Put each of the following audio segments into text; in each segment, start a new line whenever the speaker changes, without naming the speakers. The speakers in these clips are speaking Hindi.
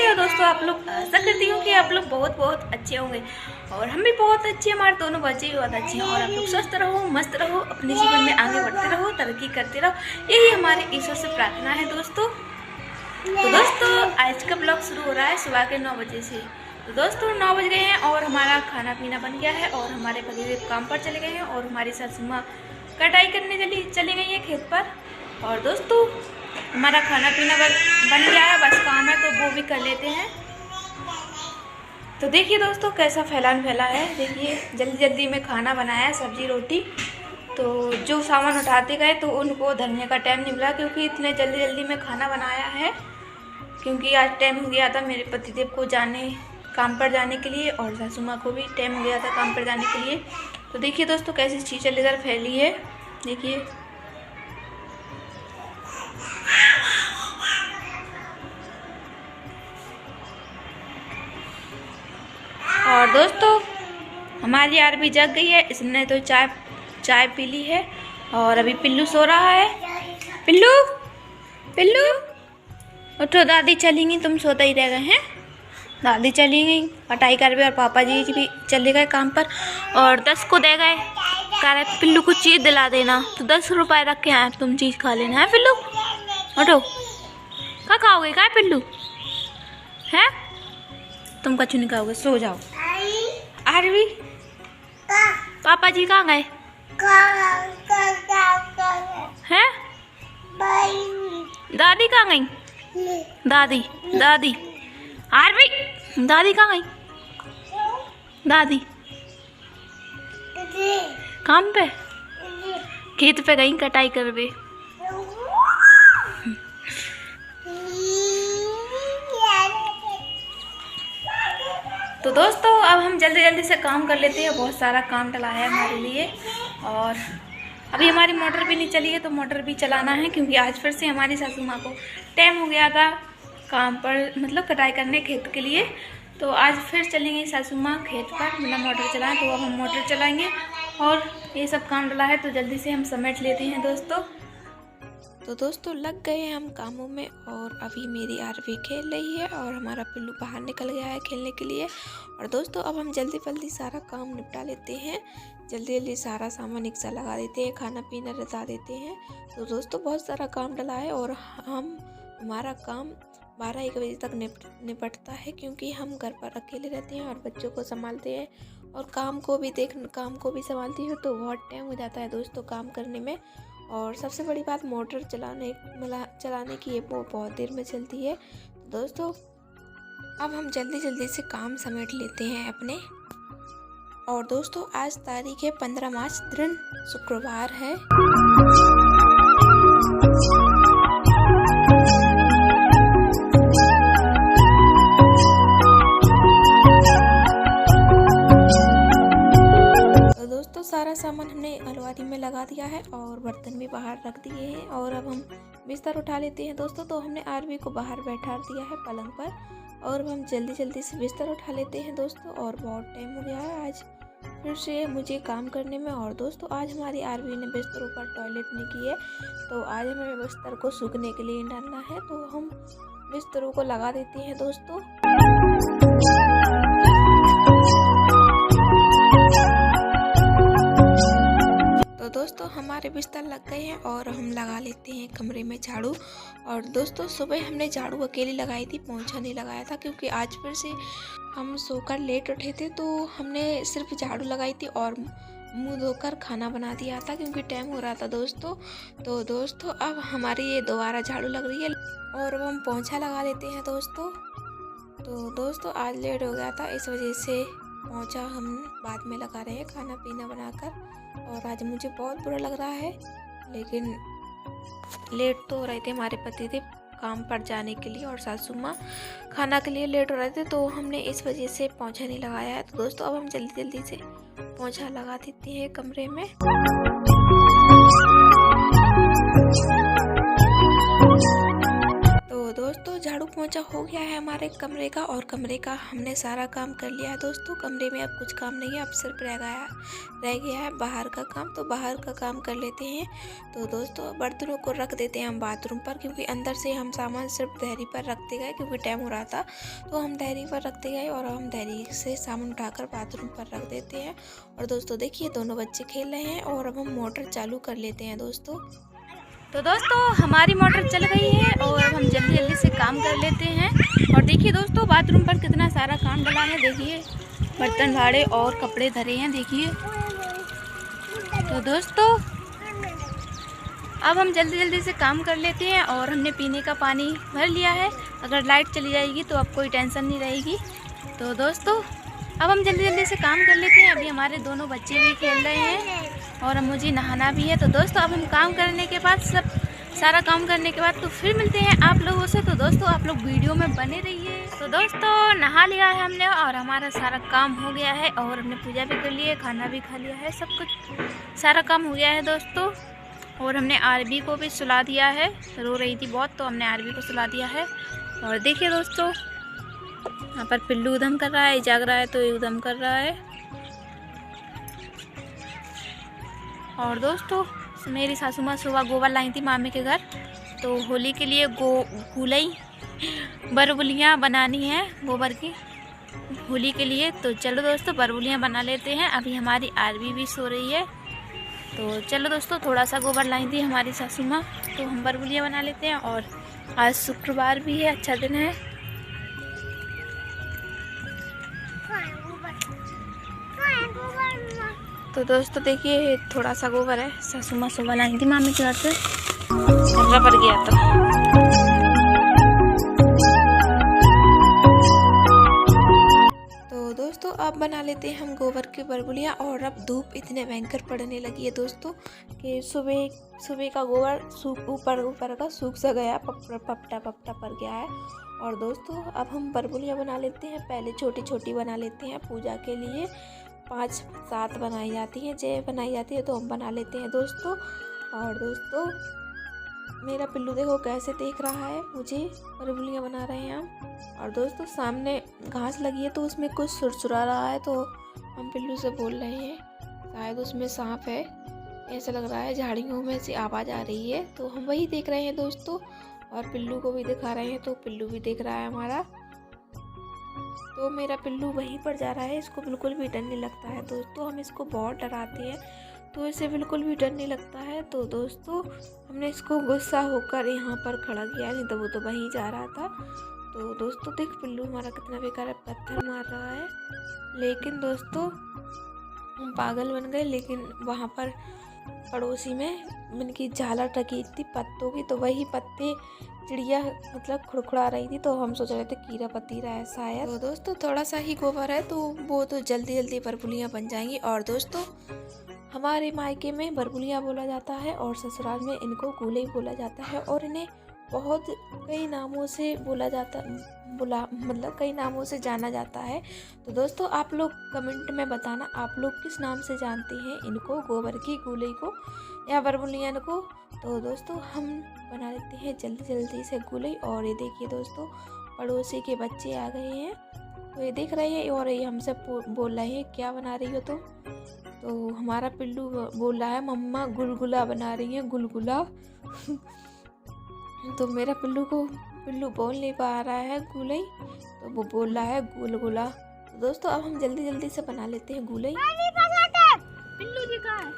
हो दोस्तों आप लोग। आशा करती हूँ कि आप लोग बहुत बहुत अच्छे होंगे और हम भी बहुत अच्छे, हमारे दोनों बच्चे भी बहुत अच्छे हैं। और आप लोग स्वस्थ रहो, मस्त रहो, अपने जीवन में आगे बढ़ते रहो, तरक्की करते रहो, यही हमारे ईश्वर से प्रार्थना है दोस्तों। तो दोस्तों आज का ब्लॉग शुरू हो रहा है सुबह के 9 बजे से। तो दोस्तों 9 बज गए हैं और हमारा खाना पीना बन गया है और हमारे पतिदेव काम पर चले गए हैं और हमारी सासू माँ कटाई करने चली गई है खेत पर। और दोस्तों हमारा खाना पीना बन गया है, बस काम है तो वो भी कर लेते हैं। तो देखिए दोस्तों कैसा फैला है, देखिए जल्दी जल्दी में खाना बनाया है, सब्जी रोटी। तो जो सामान उठाते गए तो उनको धरने का टाइम नहीं मिला क्योंकि इतने जल्दी जल्दी में खाना बनाया है, क्योंकि आज टाइम हो गया था मेरे पतिदेव को काम पर जाने के लिए और सासू माँ को भी टाइम हो गया था काम पर जाने के लिए। तो देखिए दोस्तों कैसी चीज़ें इधर फैली है, देखिए। और दोस्तों हमारी यार भी जग गई है, इसने तो चाय पी ली है और अभी पिल्लू सो रहा है। पिल्लू पिल्लू उठो, दादी चली गई, तुम सोते ही रह गए हैं। दादी चली गई पटाई कर भी और पापा जी भी चले गए काम पर और 10 को दे गए, कह रहे पिल्लू को चीज़ दिला देना। तो 10 रुपए रख के आए, तुम चीज़ खा लेना है। पिल्लू उठो, क्या खाओगे, क्या पिल्लू है, तुम कछ नहीं खाओगे, सो जाओ। आरवी पापा जी कहाँ गए हैं, दादी कहाँ गई, दादी आरवी दादी कहाँ गई, दादी काम पे खेत पे गई कटाई करवे। तो दोस्तों अब हम जल्दी से काम कर लेते हैं, बहुत सारा काम डला है हमारे लिए। और अभी हमारी मोटर भी नहीं चली है तो मोटर भी चलाना है, क्योंकि आज फिर से हमारी सासू माँ को टाइम हो गया था काम पर, मतलब कटाई करने खेत के लिए। तो आज फिर चलेंगे सासू माँ खेत पर बिना मोटर चलाएं, तो अब हम मोटर चलाएंगे और ये सब काम डला है तो जल्दी से हम समेट लेते हैं दोस्तों। तो दोस्तों लग गए हैं हम कामों में और अभी मेरी आरवी खेल रही है और हमारा पिल्लू बाहर निकल गया है खेलने के लिए। और दोस्तों अब हम जल्दी सारा काम निपटा लेते हैं, जल्दी सारा सामान एक साथ लगा देते हैं, खाना पीना रचा देते हैं। तो दोस्तों बहुत सारा काम डला है और हमारा काम 12-1 बजे तक निपटता है, क्योंकि हम घर पर अकेले रहते हैं और बच्चों को संभालते हैं और काम को भी संभालती हूँ, तो बहुत टाइम हो जाता है दोस्तों काम करने में। और सबसे बड़ी बात मोटर चलाने की है, वो बहुत देर में चलती है। दोस्तों अब हम जल्दी से काम समेट लेते हैं अपने। और दोस्तों आज तारीख है 15 मार्च, दिन शुक्रवार है। सारा सामान हमने अलमारी में लगा दिया है और बर्तन भी बाहर रख दिए हैं और अब हम बिस्तर उठा लेते हैं दोस्तों। तो हमने आरवी को बाहर बैठा दिया है पलंग पर और अब हम जल्दी से बिस्तर उठा लेते हैं दोस्तों। और बहुत टाइम हो गया है आज फिर से मुझे काम करने में। और दोस्तों आज हमारी आरवी ने बिस्तरों पर टॉयलेट नहीं की है, तो आज हमें बिस्तर को सूखने के लिए डालना है, तो हम बिस्तरों को लगा देते हैं दोस्तों। दोस्तों हमारे बिस्तर लग गए हैं और हम लगा लेते हैं कमरे में झाड़ू। और दोस्तों सुबह हमने झाड़ू अकेली लगाई थी, पोंछा नहीं लगाया था, क्योंकि आज फिर से हम सोकर लेट उठे थे, तो हमने सिर्फ झाड़ू लगाई थी और मुंह धोकर खाना बना दिया था, क्योंकि टाइम हो रहा था दोस्तों। तो दोस्तों अब हमारी ये दोबारा झाड़ू लग रही है और अब हम पोंछा लगा लेते हैं दोस्तों। तो दोस्तों आज लेट हो गया था, इस वजह से पोंछा हम बाद में लगा रहे हैं खाना पीना बनाकर। और आज मुझे बहुत बुरा लग रहा है, लेकिन लेट तो हो रहे थे हमारे पति थे काम पर जाने के लिए और सासू माँ खाना के लिए लेट हो रहे थे, तो हमने इस वजह से पोंछा नहीं लगाया है। तो दोस्तों अब हम जल्दी से पोंछा लगा देते हैं कमरे में। तो दोस्तों झाड़ू पोंछा हो गया है हमारे कमरे का, और कमरे का हमने सारा काम कर लिया है दोस्तों। कमरे में अब कुछ काम नहीं है, अब सिर्फ रह गया है बाहर का काम, तो बाहर का काम कर लेते हैं। तो दोस्तों बर्तनों को रख देते हैं हम बाथरूम पर, क्योंकि अंदर से हम सामान सिर्फ धैर्य पर रखते गए, क्योंकि टाइम हो रहा था तो हम धैर्य पर रखते गए और हम धैर्य से सामान उठाकर बाथरूम पर रख देते हैं। और दोस्तों देखिए दोनों बच्चे खेल रहे हैं और अब हम मोटर चालू कर लेते हैं दोस्तों। तो दोस्तों हमारी मोटर चल गई है और अब हम जल्दी जल्दी से काम कर लेते हैं। और देखिए दोस्तों बाथरूम पर कितना सारा काम डला है, देखिए बर्तन भाड़े और कपड़े धरे हैं देखिए। तो दोस्तों अब हम जल्दी जल्दी से काम कर लेते हैं और हमने पीने का पानी भर लिया है। अगर लाइट चली जाएगी तो अब कोई टेंशन नहीं रहेगी। तो दोस्तों अब हम जल्दी जल्दी से काम कर लेते हैं। अभी हमारे दोनों बच्चे भी खेल रहे हैं और मुझे नहाना भी है। तो दोस्तों अब हम काम करने के बाद सारा काम करने के बाद तो फिर मिलते हैं आप लोगों से। तो दोस्तों आप लोग वीडियो में बने रहिए। तो दोस्तों नहा लिया है हमने और हमारा सारा काम हो गया है और हमने पूजा भी कर ली है, खाना भी खा लिया है, सब कुछ सारा काम हो गया है दोस्तों। और हमने आरबी को भी सुला दिया है, रो रही थी बहुत तो हमने आरबी को सुला दिया है। और देखिए दोस्तों यहाँ पर पिल्लू उधम कर रहा है, जाग रहा है तो ये उधम कर रहा है। और दोस्तों मेरी सासू माँ सुबह गोबर लाई थी मामी के घर, तो होली के लिए गुलई बरबुलियाँ बनानी है गोबर की होली के लिए। तो चलो दोस्तों बरबुलियाँ बना लेते हैं। अभी हमारी आरबी भी सो रही है, तो चलो दोस्तों थोड़ा सा गोबर लाई थी हमारी सासू माँ, तो हम बरबुलियाँ बना लेते हैं। और आज शुक्रवार भी है, अच्छा दिन है। तो दोस्तों देखिए थोड़ा सा गोबर है, सासू माँ सुबह लाई थी मामी के घर से, कमरा पर गया था। तो दोस्तों अब बना लेते हैं हम गोबर की बरबुलियाँ। और अब धूप इतने भयंकर पड़ने लगी है दोस्तों कि सुबह का गोबर ऊपर का सूख सा गया, पपटा पड़ गया है। और दोस्तों अब हम बरबुलियाँ बना लेते हैं। पहले छोटी छोटी बना लेते हैं पूजा के लिए, 5-7 बनाई जाती हैं, 6 बनाई जाती है तो हम बना लेते हैं दोस्तों। और दोस्तों मेरा पिल्लू देखो कैसे देख रहा है मुझे, बरबुलियाँ बना रहे हैं हम। और दोस्तों सामने घास लगी है तो उसमें कुछ सुरसुरा रहा है, तो हम पिल्लू से बोल रहे हैं, शायद उसमें सांप है ऐसा लग रहा है, झाड़ियों में से आवाज़ आ रही है, तो हम वही देख रहे हैं दोस्तों। और पिल्लू को भी दिखा रहे हैं, तो पिल्लू भी देख रहा है हमारा। तो मेरा पिल्लू वहीं पर जा रहा है, इसको बिल्कुल भी डर नहीं लगता है दोस्तों। हम इसको बहुत डराते हैं तो इसे बिल्कुल भी डर नहीं लगता है। तो दोस्तों हमने इसको गुस्सा होकर यहाँ पर खड़ा किया, नहीं तो वो तो वहीं जा रहा था। तो दोस्तों देख पिल्लू हमारा कितना बेकार पत्थर मार रहा है। लेकिन दोस्तों हम पागल बन गए, लेकिन वहाँ पर पड़ोसी में उनकी झालर टकी थी पत्तों की, तो वही पत्ते चिड़िया मतलब खुड़खुड़ा रही थी, तो हम सोच रहे थे कीड़ा पतीरा है शायद। तो दोस्तों थोड़ा सा ही गोबर है तो वो तो जल्दी जल्दी बरबुलियाँ बन जाएंगी। और दोस्तों हमारे मायके में बरबुलियाँ बोला जाता है और ससुराल में इनको गुलई बोला जाता है। और इन्हें बहुत कई नामों से कई नामों से जाना जाता है। तो दोस्तों आप लोग कमेंट में बताना आप लोग किस नाम से जानते हैं इनको, गोबर की गुलई को या बरबुलियाँ को। तो दोस्तों हम बना लेते हैं जल्दी जल्दी से गुलई। और ये देखिए दोस्तों पड़ोसी के बच्चे आ गए हैं, तो ये देख रहे हैं और ये हमसे बोल रहे हैं क्या बना रही हो तुम। तो हमारा पिल्लू बोल रहा है मम्मा गुलगुला बना रही है, गुलगुला। तो मेरा पिल्लू बोल नहीं पा रहा है गुलई, तो वो बोल रहा है गुलगुला। तो दोस्तों अब हम जल्दी जल्दी से बना लेते हैं गुलई।
पिल्लू जी कहाँ है?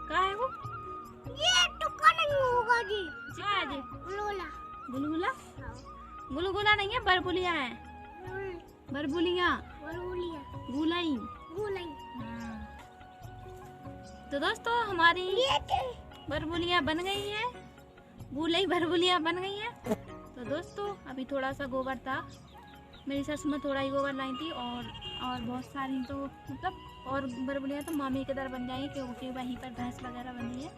कहाँ है वो? ये टुक्का नहीं होगा जी। कहाँ है जी? गुलगुला? गुलगुला नहीं है, बरबुलियाँ हैं। बरबुलियाँ गुलई। हाँ। तो दोस्तों हमारी बरबुलियाँ बन गई हैं, गुलई बरबुलियाँ बन गई हैं। तो दोस्तों अभी थोड़ा सा गोबर था, मेरी सासू में थोड़ा ही गोबर लाई थी और बहुत सारी तो मतलब और बरबुलियाँ तो मामी के दर बन जाएंगी, क्योंकि वहीं पर भैंस वगैरह बनी है।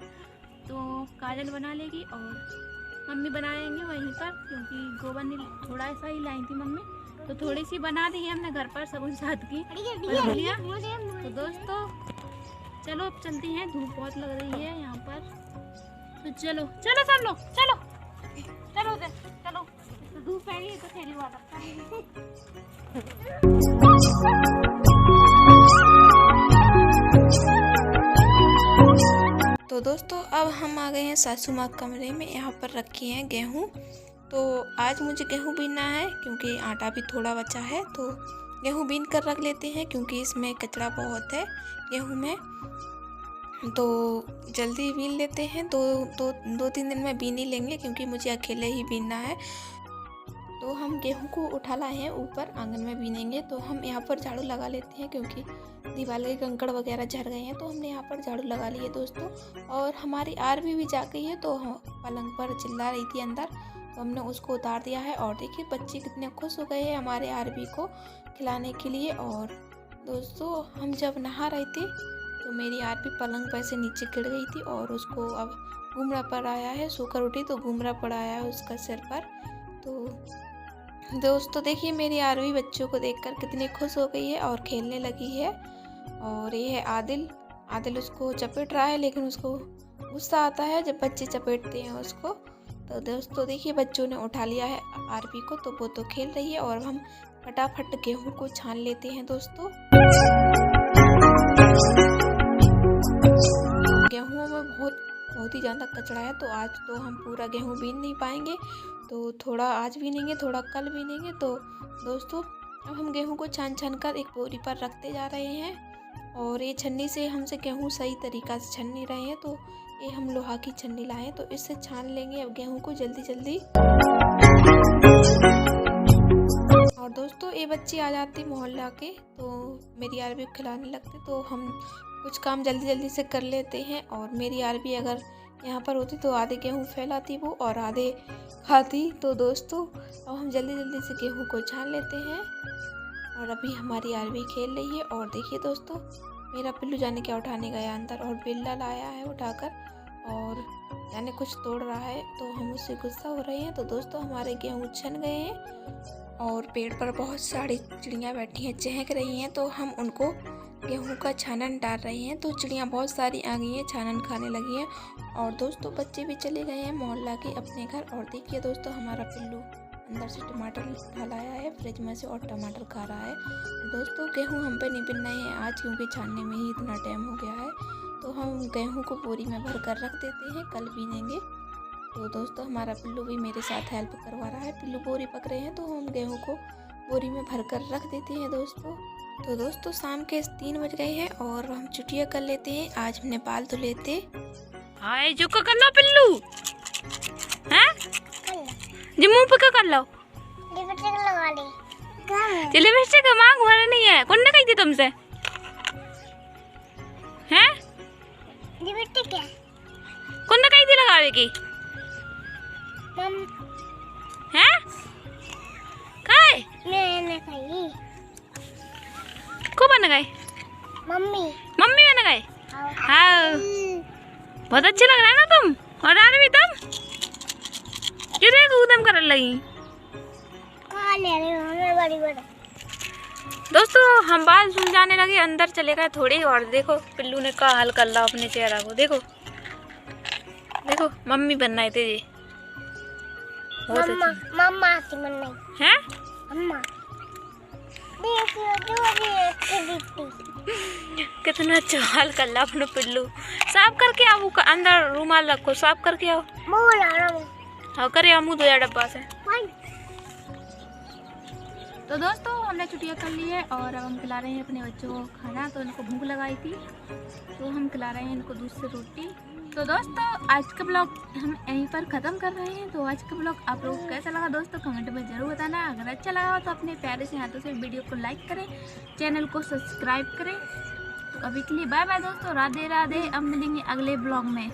तो काजल बना लेगी और मम्मी बनाएंगे वहीं पर, क्योंकि गोबर नहीं थोड़ा सा ही लाई थी मम्मी, तो थोड़ी सी बना दी है हमने घर पर सब साथ की बरबुलियाँ। तो दोस्तों चलो अब चलती हैं, धूप बहुत लग रही है यहाँ पर, तो चलो चलो सब लोग चलो। धूप है तो खेली हुआ था।
तो दोस्तों अब हम आ गए हैं सासू माँ कमरे में। यहाँ पर रखी हैं गेहूँ। तो आज मुझे गेहूँ बीनना है क्योंकि आटा भी थोड़ा बचा है, तो गेहूँ बीन कर रख लेते हैं क्योंकि इसमें कचरा बहुत है गेहूँ में। तो जल्दी बीन लेते हैं। दो तीन दिन में बीन ही लेंगे क्योंकि मुझे अकेले ही बीनना है। तो हम गेहूं को उठा लाए हैं, ऊपर आंगन में बीनेंगे। तो हम यहाँ पर झाड़ू लगा लेते हैं क्योंकि दीवार के कंकड़ वगैरह झड़ गए हैं, तो हमने यहाँ पर झाड़ू लगा लिए दोस्तों। और हमारी आरवी भी जा गई है, तो पलंग पर चिल्ला रही थी अंदर, तो हमने उसको उतार दिया है। और देखिए बच्चे कितने खुश हो गए हैं हमारे आरवी को खिलाने के लिए। और दोस्तों हम जब नहा रहे थे तो मेरी आरवी पलंग पर से नीचे गिर गई थी और उसको अब घूमरा पड़ आया है। सोकर उठी तो घूमरा पड़ आया है उसका सिर पर। तो दोस्तों देखिए मेरी आरवी बच्चों को देखकर कितनी खुश हो गई है और खेलने लगी है। और ये है आदिल उसको चपेट रहा है, लेकिन उसको गुस्सा आता है जब बच्चे चपेटते हैं उसको। तो दोस्तों देखिए बच्चों ने उठा लिया है आरवी को, तो वो तो खेल रही है। और हम फटाफट गेहूं को छान लेते हैं दोस्तों। गेहूं में बहुत ही ज़्यादा कचरा है, तो आज तो हम पूरा गेहूं बीन नहीं पाएंगे, तो थोड़ा आज बीनेंगे, थोड़ा कल बीनेंगे। तो दोस्तों अब हम गेहूं को छान कर एक बोरी पर रखते जा रहे हैं। और ये छन्नी से हमसे गेहूं सही तरीक़ा से छन नहीं रहे हैं, तो ये हम लोहा की छन्नी लाए हैं, तो इससे छान लेंगे अब गेहूं को जल्दी। और दोस्तों ये बच्चे आ जाते मोहल्ला के, तो मेरी आरवी खिलाने लगते, तो हम कुछ काम जल्दी से कर लेते हैं। और मेरी आरवी अगर यहाँ पर होती तो आधे गेहूँ फैलाती वो और आधे खाती। तो दोस्तों अब हम जल्दी से गेहूँ को छान लेते हैं। और अभी हमारी आरवी खेल रही है। और देखिए दोस्तों मेरा पिल्लू जाने क्या उठाने गया अंदर, और बिल्ला लाया है उठाकर, और जाने कुछ तोड़ रहा है, तो हम उससे गुस्सा हो रहे हैं। तो दोस्तों हमारे गेहूँ छन गए हैं और पेड़ पर बहुत सारी चिड़ियाँ बैठी हैं, चहक रही हैं, तो हम उनको गेहूं का छानन डाल रहे हैं। तो चिड़ियाँ बहुत सारी आ गई हैं, छानन खाने लगी हैं। और दोस्तों बच्चे भी चले गए हैं मोहल्ला के अपने घर। और देखिए दोस्तों हमारा पिल्लू अंदर से टमाटर उठा लाया है फ्रिज में से और टमाटर खा रहा है। दोस्तों गेहूं हम पे नहीं बिनना है आज क्योंकि छानने में ही इतना टाइम हो गया है, तो हम गेहूं को बोरी में भर कर रख देते हैं, कल बीनेंगे। तो दोस्तों हमारा पिल्लू भी मेरे साथ हेल्प करवा रहा है। पिल्लू बोरी पकड़े हैं, तो हम गेहूँ को बोरी में भर कर रख देते हैं दोस्तों। तो दोस्तों शाम के 3 बज गए हैं और हम छुट्टियाँ कर लेते हैं। आज हमने बाल धो लेते।
हाय जो का कर लो पिल्लू, हैं जी मुंह पे क्या कर लो, लिपस्टिक लगा ले। लिपस्टिक का मांग भरा नहीं है, कौन ने कही थी तुमसे, हैं लिपस्टिक है कौन ने कही थी लगावे की, हैं काय मैंने कही को बन गए, मम्मी बन गए। हाँ बहुत अच्छे लग रहा है ना तुम। और आरवी तुम क्यों देखो उदम कर लगी। दोस्तों हम बाल सुलझाने लगे, अंदर चले गए थोड़ी। और देखो पिल्लू ने क्या हाल कर ला अपने चेहरा को, देखो मम्मी बनना है तेरे, मम्मा है मम्मा कितना अच्छा हाल कर ला अपने पिल्लू। साफ करके आओ, अंदर रुमाल रखो, साफ करके आओ। हाँ करे आओ, मुँह धोया डब्बा से। तो दोस्तों हमने छुट्टियाँ कर ली है और अब हम खिला रहे हैं अपने बच्चों को खाना। तो इनको भूख लगाई थी तो हम खिला रहे हैं इनको दूध से रोटी। तो दोस्तों आज का ब्लॉग हम यहीं पर ख़त्म कर रहे हैं। तो आज का ब्लॉग आप लोगों को कैसा लगा दोस्तों कमेंट में ज़रूर बताना। अगर अच्छा लगा हो तो अपने प्यारे से हाथों से वीडियो को लाइक करें, चैनल को सब्सक्राइब करें। तो अभी के लिए बाय बाय दोस्तों, राधे राधे। अब मिलेंगे अगले ब्लॉग में।